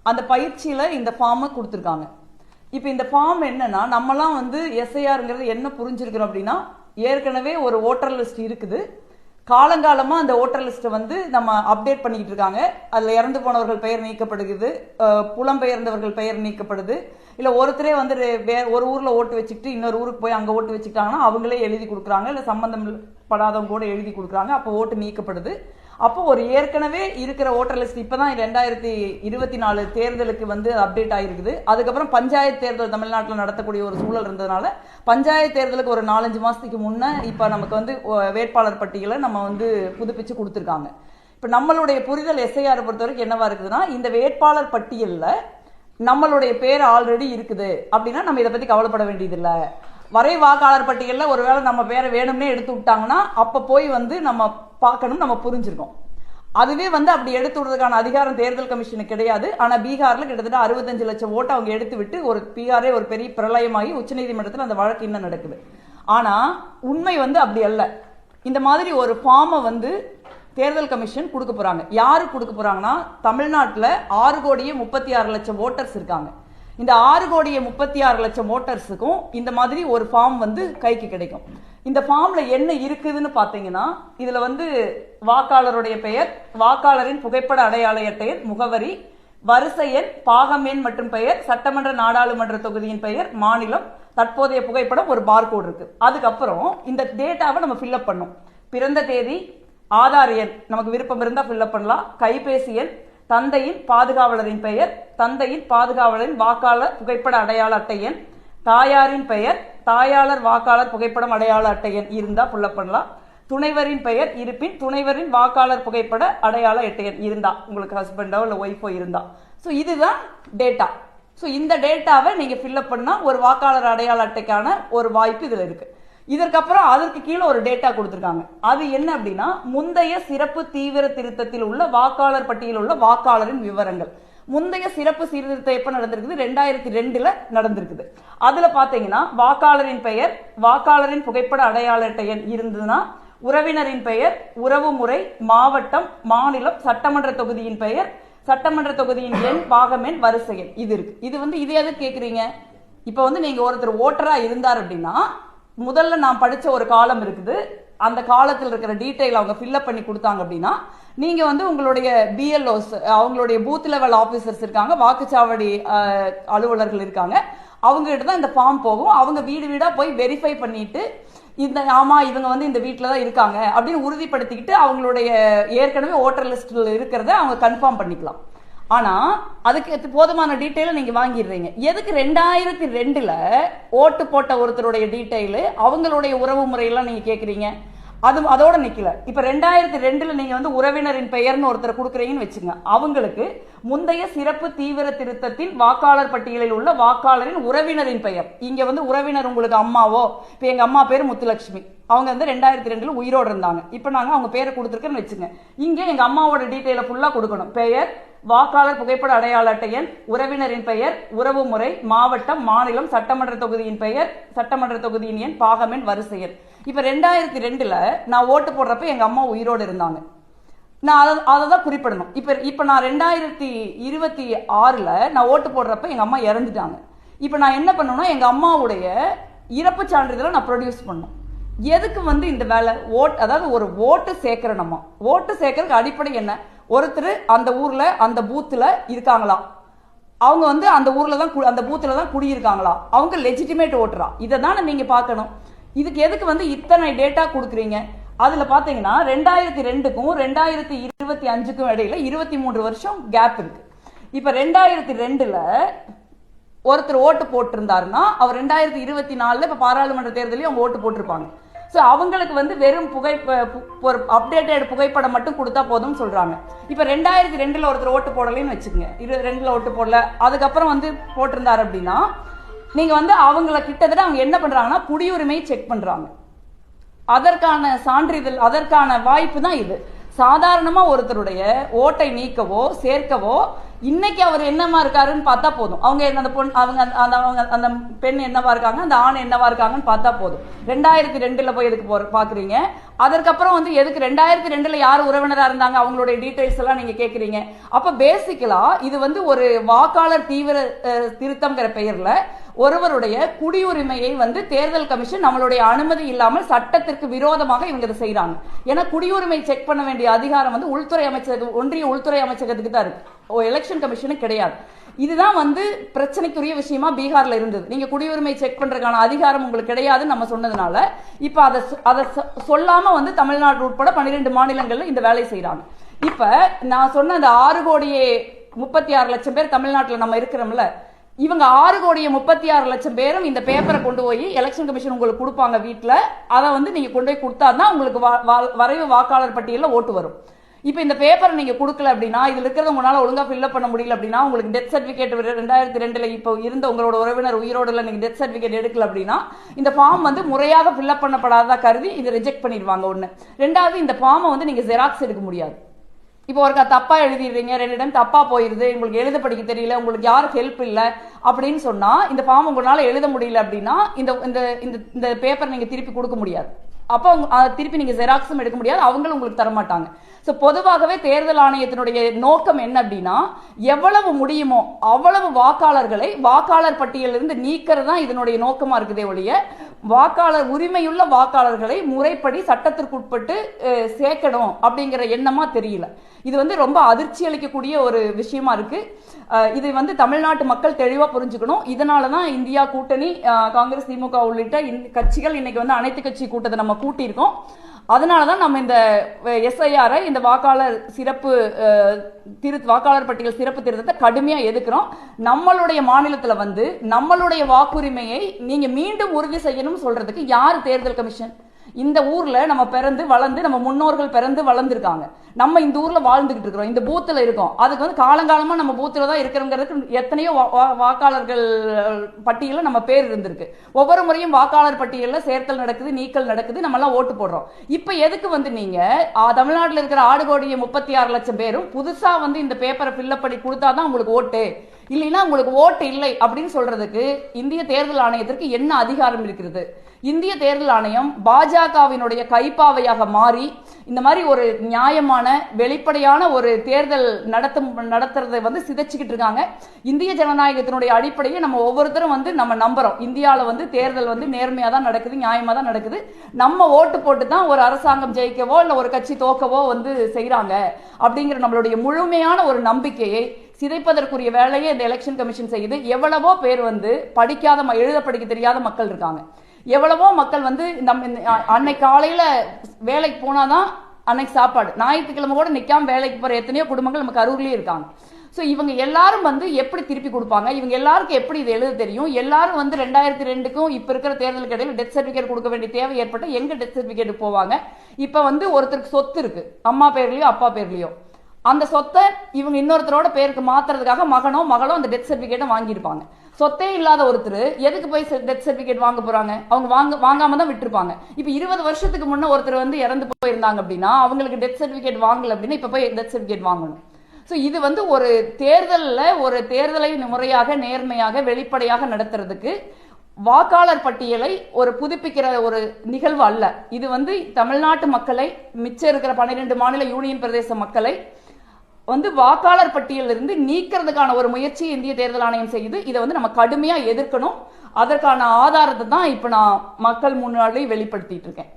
அந்த பயிற்சியில இந்த ஃபார்மை கொடுத்துருக்காங்க. இப்போ இந்த ஃபார்ம் என்னன்னா, நம்மலாம் வந்து எஸ்ஐஆர்ங்கிறது என்ன புரிஞ்சிருக்கிறோம் அப்படின்னா, ஏற்கனவே ஒரு ஓட்டர் லிஸ்ட் இருக்குது. காலங்காலமா அந்த ஓட்டர் லிஸ்ட்டை வந்து நம்ம அப்டேட் பண்ணிக்கிட்டு இருக்காங்க. அதில் இறந்து போனவர்கள் பெயர் நீக்கப்படுகிறது, புலம்பெயர்ந்தவர்கள் பெயர் நீக்கப்படுது. இல்லை ஒருத்தரே வந்து ஒரு ஊரில் ஓட்டு வச்சுக்கிட்டு இன்னொரு ஊருக்கு போய் அங்கே ஓட்டு வச்சுக்கிட்டாங்கன்னா அவங்களே எழுதி கொடுக்குறாங்க, இல்லை சம்பந்தம் படாதவங்க கூட எழுதி கொடுக்குறாங்க. அப்போ ஓட்டு நீக்கப்படுது. அப்போ ஒரு ஏற்கனவே இருக்கிற ஓட்டர் லிஸ்ட் இப்போதான் 2024 தேர்தலுக்கு வந்து அப்டேட் ஆகிருக்குது. அதுக்கப்புறம் பஞ்சாயத்து தேர்தல் தமிழ்நாட்டில் நடத்தக்கூடிய ஒரு சூழல் இருந்ததுனால பஞ்சாயத்து தேர்தலுக்கு ஒரு 4-5 மாதத்துக்கு முன்னே இப்போ நமக்கு வந்து வேட்பாளர் பட்டியலை நம்ம வந்து புதுப்பிச்சு கொடுத்துருக்காங்க. இப்போ நம்மளுடைய புரிதல் எஸ்ஐஆர் பொறுத்த வரைக்கும் என்னவா இருக்குதுன்னா, இந்த வேட்பாளர் பட்டியலில் நம்மளுடைய பேர் ஆல்ரெடி இருக்குது அப்படின்னா நம்ம இதை பற்றி கவலைப்பட வேண்டியதில்லை. வரை வாக்காளர் பட்டியலில் ஒருவேளை நம்ம பேரை வேணும்னே எடுத்து விட்டாங்கன்னா அப்போ போய் வந்து நம்ம பார்க்கணும், நம்ம புரிஞ்சிருக்கோம். அதுவே வந்து அப்படி எடுத்து விடுறதுக்கான அதிகாரம் தேர்தல் கமிஷனுக்கு கிடையாது. ஆனால் பீகாரில் கிட்டத்தட்ட 65 லட்சம் ஓட்டை அவங்க எடுத்து விட்டு ஒரு பீகாரே ஒரு பெரிய பிரளயமாகி உச்சநீதிமன்றத்தில் அந்த வழக்கு இன்னும் நடக்குது. ஆனால் உண்மை வந்து அப்படி அல்ல. இந்த மாதிரி ஒரு ஃபார்மை வந்து தேர்தல் கமிஷன் கொடுக்க போறாங்க. யாரு கொடுக்க போறாங்கன்னா, தமிழ்நாட்டில் 6,36,00,000 ஓட்டர்ஸ் இருக்காங்க. இந்த 6,36,00,000 ஓட்டர்ஸுக்கும் இந்த மாதிரி ஒரு ஃபார்ம் வந்து கைக்கு கிடைக்கும். இந்த ஃபார்ம்ல என்ன இருக்குதுன்னு பாத்தீங்கன்னா, இதுல வந்து வாக்காளருடைய பெயர், வாக்காளரின் புகைப்பட அடையாள அட்டையன், முகவரி, வரிசை எண், பாகம் எண் மற்றும் பெயர், சட்டமன்ற நாடாளுமன்ற தொகுதியின் பெயர், மாநிலம், தற்போதைய புகைப்படம், ஒரு பார்கோட் இருக்கு. அதுக்கப்புறம் இந்த டேட்டாவை நம்ம ஃபில்அப் பண்ணோம். பிறந்த தேதி, ஆதார் எண் நமக்கு விருப்பம் இருந்தால் ஃபில்அப் பண்ணலாம், கைபேசி எண், தந்தையின் பாதுகாவலரின் பெயர், தந்தையின் பாதுகாவலரின் வாக்காளர் புகைப்பட அடையாள அட்டை எண், தாயாரின் பெயர், தாயாளர் வாக்காளர் புகைப்படம் அடையாள அட்டை எண் இருந்தா ஃபில்அப் பண்ணலாம். துணைவரின் பெயர் இருப்பின் துணைவரின் வாக்காளர் புகைப்பட அடையாள அட்டை எண் இருந்தா, உங்களுக்கு ஹஸ்பண்டோ இல்லை ஒய்ஃபோ இருந்தா. ஸோ இதுதான் டேட்டா. ஸோ இந்த டேட்டாவை நீங்க ஃபில்அப் பண்ணா ஒரு வாக்காளர் அடையாள அட்டைக்கான ஒரு வாய்ப்பு இதுல இருக்கு. இதற்கப்புறம் அதற்கு கீழே ஒரு டேட்டா கொடுத்துருக்காங்க. அது என்ன அப்படின்னா, முந்தைய சிறப்பு தீவிர திருத்தத்தில் உள்ள வாக்காளர் பட்டியலில் உள்ள வாக்காளரின் விவரங்கள். முந்தைய சிறப்பு சீர்திருத்தம் எப்ப நடந்திருக்குது? 2002 நடந்திருக்குது. அதுல பாத்தீங்கன்னா வாக்காளரின் பெயர், வாக்காளரின் புகைப்பட அடையாள அட்டை எண் இருந்ததுன்னா, உறவினரின் பெயர், உறவு முறை, மாவட்டம், மாநிலம், சட்டமன்ற தொகுதியின் பெயர், சட்டமன்ற தொகுதியின் எண், பாகம் எண், வரிசை எண் இது இருக்கு. இது வந்து இது எது கேக்குறீங்க? இப்ப வந்து நீங்க ஒருத்தர் ஓட்டரா இருந்தார் அப்படின்னா, முதல்ல நான் படிச்ச ஒரு காலம் இருக்குது. அந்த காலத்தில் இருக்கிற டீட்டெயில் அவங்க ஃபில்அப் பண்ணி கொடுத்தாங்க அப்படின்னா, நீங்க வந்து உங்களுடைய பிஎல்ஓஸ், அவங்களுடைய பூத் லெவல் ஆபீசர்ஸ் இருக்காங்க, வாக்குச்சாவடி அலுவலர்கள் இருக்காங்க, அவங்க கிட்ட தான் இந்த ஃபார்ம் போகும். அவங்க வீடு வீடா போய் வெரிஃபை பண்ணிட்டு, இந்த ஆமா இவங்க வந்து இந்த வீட்டில் தான் இருக்காங்க அப்படின்னு உறுதிப்படுத்திக்கிட்டு அவங்களுடைய ஏற்கனவே ஓட்டர் லிஸ்ட்ல இருக்கிறத அவங்க கன்ஃபார்ம் பண்ணிக்கலாம். ஆனா அதுக்கு போதுமான டீட்டெயில நீங்க வாங்கிடுறீங்க. எதுக்கு 2002 ஓட்டு போட்ட ஒருத்தருடைய டீட்டெயில், அவங்களுடைய உறவு முறையெல்லாம் நீங்க கேக்குறீங்க? அதோட நிக்கல. இப்ப 2002 நீங்க வந்து உறவினரின் பெயர்னு ஒருத்தர் கொடுக்குறீங்கன்னு வச்சுங்க, அவங்களுக்கு முந்தைய சிறப்பு தீவிர திருத்தத்தில் வாக்காளர் பட்டியலில் உள்ள வாக்காளரின் உறவினரின் பெயர், இங்க வந்து உறவினர் உங்களுக்கு அம்மாவோ, இப்ப எங்க அம்மா பேரு முத்துலட்சுமி, அவங்க வந்து 2002 உயிரோடு இருந்தாங்க. இப்ப நாங்க அவங்க பேரை கொடுத்துருக்கேன்னு வச்சுங்க, இங்க எங்க அம்மாவோட டீட்டெயில ஃபுல்லா கொடுக்கணும். பெயர், வாக்காளர் புகைப்பட அடையாள அட்டை எண், உறவினரின் பெயர், உறவு முறை, மாவட்டம், மாநிலம், சட்டமன்ற தொகுதியின் பெயர், சட்டமன்ற தொகுதியின் எண், பாகம் எண், வரிசை எண். இப்ப 2002 நான் ஓட்டு போடுறப்ப எங்க அம்மா உயிரோடு இருந்தாங்க. நான் அதை தான் குறிப்பிடணும். இப்ப நான் 2026 நான் ஓட்டு போடுறப்ப எங்க அம்மா இறந்துட்டாங்க. இப்ப நான் என்ன பண்ணணும்னா, எங்க அம்மாவுடைய இறப்பு சான்றிதழை நான் ப்ரொடியூஸ் பண்ணணும். எதுக்கு வந்து இந்த வேலை? அதாவது ஒரு ஓட்டு சேர்க்கிற, நம்ம ஓட்டு சேர்க்கறதுக்கு அடிப்படை என்ன? ஒருத்தர் அந்த ஊர்ல அந்த பூத்துல இருக்காங்களா, அவங்க வந்து அந்த ஊர்ல தான் அந்த பூத்துல தான் குடியிருக்காங்களா, அவங்க லெஜிட்டிமேட் ஓட்டரா, இதை தானே நீங்க பார்க்கணும். இதுக்கு எதுக்கு வந்து இத்தனை டேட்டா கொடுக்குறீங்க? அதுல பாத்தீங்கன்னா 2002க்கும் 2025க்கும் இடையில 23 வருஷம் கேப் இருக்கு. இப்ப 2002 ஒருத்தர் ஓட்டு போட்டிருந்தாருன்னா அவர் 2024 இப்ப பாராளுமன்ற தேர்தலையும் அவங்க ஓட்டு போட்டிருப்பாங்க. ஸோ அவங்களுக்கு வந்து வெறும் ஒரு அப்டேட்டட் புகைப்படம் மட்டும் கொடுத்தா போதும் சொல்றாங்க. இப்ப 2002 ஒருத்தர் ஓட்டு போடலன்னு வச்சுக்கோங்க, 2002 ஓட்டு போடல, அதுக்கப்புறம் வந்து போட்டிருந்தாரு அப்படின்னா, நீங்க வந்து அவங்கள கிட்டத்தட்ட அவங்க என்ன பண்றாங்கன்னா குடியுரிமை செக் பண்றாங்க. அதற்கான சான்றிதழ், அதற்கான வாய்ப்பு தான் இது. சாதாரணமா ஒருத்தருடைய ஓட்டை நீக்கவோ சேர்க்கவோ இன்னைக்கு அவர் என்னமா இருக்காருன்னு பார்த்தா போதும். அவங்க அந்த பொண்ணு அந்த பெண் என்னவா இருக்காங்க, அந்த ஆண் என்னவா இருக்காங்கன்னு பார்த்தா போதும். 2002 போய் எதுக்கு பாக்குறீங்க? அதற்கப்புறம் வந்து எதுக்கு 2002 யார் உறவினரா இருந்தாங்க அவங்களுடைய டீடைல்ஸ் எல்லாம் நீங்க கேக்குறீங்க. அப்ப பேசிக்கலா இது வந்து ஒரு வாக்காளர் தீவிர திருத்தம்ங்கிற பெயர்ல ஒருவருடைய குடியுரிமையை வந்து தேர்தல் கமிஷன் நம்மளுடைய அனுமதி இல்லாமல் சட்டத்திற்கு விரோதமாக இவங்க இதை செய்யறாங்க. ஏன்னா குடியுரிமை செக் பண்ண வேண்டிய அதிகாரம் வந்து உள்துறை அமைச்சகம், ஒன்றிய உள்துறை அமைச்சகத்துக்கு தான் இருக்கு, எலெக்ஷன் கமிஷனுக்கு கிடையாது. இதுதான் வந்து பிரச்சனைக்குரிய விஷயமா பீகார்ல இருந்தது. நீங்க குடியுரிமை செக் பண்றதுக்கான அதிகாரம் உங்களுக்கு கிடையாதுன்னு நம்ம சொன்னதுனால இப்ப அதை சொல்லாம வந்து தமிழ்நாடு உட்பட 12 மாநிலங்கள்ல இந்த வேலை செய்யறாங்க. இப்ப நான் சொன்ன அந்த 6,36,00,000 பேர் தமிழ்நாட்டில் நம்ம இருக்கிறோம்ல, இவங்க 6,36,00,000 பேரும் இந்த பேப்பரை கொண்டு போய் எலெக்ஷன் கமிஷன் உங்களுக்கு கொடுப்பாங்க வீட்டுல. அதை வந்து நீங்க கொண்டு போய் கொடுத்தாதான் உங்களுக்கு வரைவு வாக்காளர் பட்டியலில் ஓட்டு வரும். இப்ப இந்த பேப்பரை நீங்க கொடுக்கல அப்படின்னா, இதுல இருக்கிறத உங்களால ஒழுங்கா ஃபில்அப் பண்ண முடியல அப்படின்னா, உங்களுக்கு டெத் சர்டிபிகேட் 2002 இப்போ இருந்த உங்களோட உறவினர் உயிரோடு இல்ல, நீங்க டெத் சர்டிபிகேட் எடுக்கல அப்படின்னா இந்த ஃபார்ம் வந்து முறையாக ஃபில்அப் பண்ணப்படாததா கருதி இதை ரிஜெக்ட் பண்ணிடுவாங்க. ஒண்ணு. ரெண்டாவது, இந்த ஃபார்மை வந்து நீங்க ஜெராக்ஸ் எடுக்க முடியாது. இப்போ ஒரு தப்பா எழுதிடுறீங்க, 2 டைம் தப்பா போயிருது, உங்களுக்கு எழுத படிக்க தெரியல, உங்களுக்கு யாரும் ஹெல்ப் இல்லை அப்படின்னு சொன்னா இந்த ஃபார்ம் உங்களால எழுத முடியல அப்படின்னா இந்த பேப்பர் நீங்க திருப்பி கொடுக்க முடியாது. அப்போ திருப்பி நீங்க ஜெராக்ஸும் எடுக்க முடியாது, அவங்களும் உங்களுக்கு தரமாட்டாங்க. சோ பொதுவாகவே தேர்தல் ஆணையத்தினுடைய நோக்கம் என்ன அப்படின்னா, எவ்வளவு முடியுமோ அவ்வளவு வாக்காளர்களை வாக்காளர் பட்டியலிருந்து நீக்கிறது தான் இதனுடைய நோக்கமா இருக்குதே ஒழிய வாக்காளர் உரிமையுள்ள வாக்காளர்களை முறைப்படி சட்டத்திற்குட்பட்டு சேர்க்கணும் அப்படிங்கிற எண்ணமா தெரியல. இது வந்து ரொம்ப அதிர்ச்சி அளிக்கக்கூடிய ஒரு விஷயமா இருக்கு. இது வந்து தமிழ்நாட்டு மக்கள் தெளிவா புரிஞ்சுக்கணும். இதனாலதான் இந்தியா கூட்டணி, காங்கிரஸ், திமுக உள்ளிட்ட கட்சிகள் இன்னைக்கு வந்து அனைத்து கட்சி கூட்டத்தை நம்ம கூட்டியிருக்கோம். அதனாலதான் நம்ம இந்த எஸ்ஐஆரை, இந்த வாக்காளர் பட்டியல் சிறப்பு திருத்தத்தை கடுமையா எதிர்க்கிறோம். நம்மளுடைய மாநிலத்துல வந்து நம்மளுடைய வாக்குரிமையை நீங்க மீண்டும் உறுதி செய்யணும் சொல்றதுக்கு யாரு தேர்தல் கமிஷன்? இந்த ஊர்ல நம்ம பிறந்து வளர்ந்து, நம்ம முன்னோர்கள் பிறந்து வளர்ந்துருக்காங்க, நம்ம இந்த ஊர்ல வாழ்ந்துகிட்டு இருக்கிறோம், இந்த பூத்துல இருக்கோம். அதுக்கு வந்து காலங்காலமா நம்ம பூத்துல தான் இருக்கிறோங்கிறதுக்கு எத்தனையோ வாக்காளர்கள் பட்டியல நம்ம பேர் இருந்திருக்கு. ஒவ்வொரு முறையும் வாக்காளர் பட்டியல சேர்த்தல் நடக்குது, நீக்கல் நடக்குது, நம்ம எல்லாம் ஓட்டு போடுறோம். இப்ப எதுக்கு வந்து நீங்க தமிழ்நாட்டில் இருக்கிற 6,36,00,000 பேரும் புதுசா வந்து இந்த பேப்பரை ஃபில்அப் பண்ணி கொடுத்தாதான் உங்களுக்கு ஓட்டு, இல்லைன்னா உங்களுக்கு ஓட்டு இல்லை அப்படின்னு சொல்றதுக்கு இந்திய தேர்தல் ஆணையத்திற்கு என்ன அதிகாரம் இருக்கிறது? இந்திய தேர்தல் ஆணையம் பாஜகவினுடைய கைப்பாவையாக மாறி இந்த மாதிரி ஒரு நியாயமான வெளிப்படையான ஒரு தேர்தல் நடத்துறதை வந்து சிதைச்சுக்கிட்டு இருக்காங்க. இந்திய ஜனநாயகத்தினுடைய அடிப்படையை நம்ம ஒவ்வொருத்தரும் வந்து நம்ம நம்புறோம். இந்தியாவில் வந்து தேர்தல் வந்து நேர்மையா தான் நடக்குது, நியாயமா தான் நடக்குது. நம்ம ஓட்டு போட்டு தான் ஒரு அரசாங்கம் ஜெயிக்கவோ இல்ல ஒரு கட்சி தோக்கவோ வந்து செய்யறாங்க அப்படிங்கிற நம்மளுடைய முழுமையான ஒரு நம்பிக்கையை சிதைப்பதற்குரிய வேலையை இந்த எலெக்ஷன் கமிஷன் செய்யுது. எவ்வளவோ பேர் வந்து படிக்காத, எழுத படிக்க தெரியாத மக்கள் இருக்காங்க. எவ்வளவோ மக்கள் வந்து அன்னைக்கு காலையில வேலைக்கு போனாதான் அன்னைக்கு சாப்பாடு, ஞாயிற்றுக்கிழமை கூட நிக்காம வேலைக்கு போற எத்தனையோ குடும்பங்கள் நம்ம கரூர்லயே இருக்காங்க. சோ இவங்க எல்லாரும் வந்து எப்படி திருப்பி கொடுப்பாங்க? இவங்க எல்லாருக்கும் எப்படி இது எழுத தெரியும்? எல்லாரும் வந்து 2002க்கும் இப்ப இருக்கிற தேர்தலுக்கு இடையில டெத் சர்டிபிகேட் கொடுக்க வேண்டிய தேவை ஏற்பட்ட எங்க டெத் சர்டிபிகேட் போவாங்க? இப்ப வந்து ஒருத்தருக்கு சொத்து இருக்கு, அம்மா பேர்லயோ அப்பா பேர்லயோ, அந்த சொத்தை இவங்க இன்னொருத்தரோட பேருக்கு மாத்துறதுக்காக மகனோ மகளோ அந்த டெத் சர்டிபிகேட்டை வாங்கியிருப்பாங்க. சொத்தே இல்லாத ஒருத்தர் எதுக்கு போய் டெத் சர்டிபிகேட் வாங்க போறாங்க? அவங்க வாங்காம தான் விட்டுருப்பாங்க. இப்ப 20 வருஷத்துக்கு முன்ன ஒருத்தர் வந்து இறந்து போயிருந்தாங்க அப்படின்னா அவங்களுக்கு டெத் சர்டிபிகேட் வாங்கல அப்படின்னா இப்ப போய் டெத் சர்டிபிகேட் வாங்கணும். சோ இது வந்து ஒரு தேர்தலை முறையாக, நேர்மையாக, வெளிப்படையாக நடத்துறதுக்கு வாக்காளர் பட்டியலை ஒரு புதுப்பிக்கிற ஒரு நிகழ்வு அல்ல. இது வந்து தமிழ்நாட்டு மக்களை, மிச்சம் இருக்கிற 12 மாநில யூனியன் பிரதேச மக்களை வந்து வாக்காளர் பட்டியலில் இருந்து நீக்கிறதுக்கான ஒரு முயற்சி இந்திய தேர்தல் ஆணையம் செய்யுது. இதை வந்து நம்ம கடுமையா எதிர்க்கணும். அதற்கான ஆதாரத்தை தான் இப்ப நான் மக்கள் முன்னாடி வெளிப்படுத்திட்டு இருக்கேன்.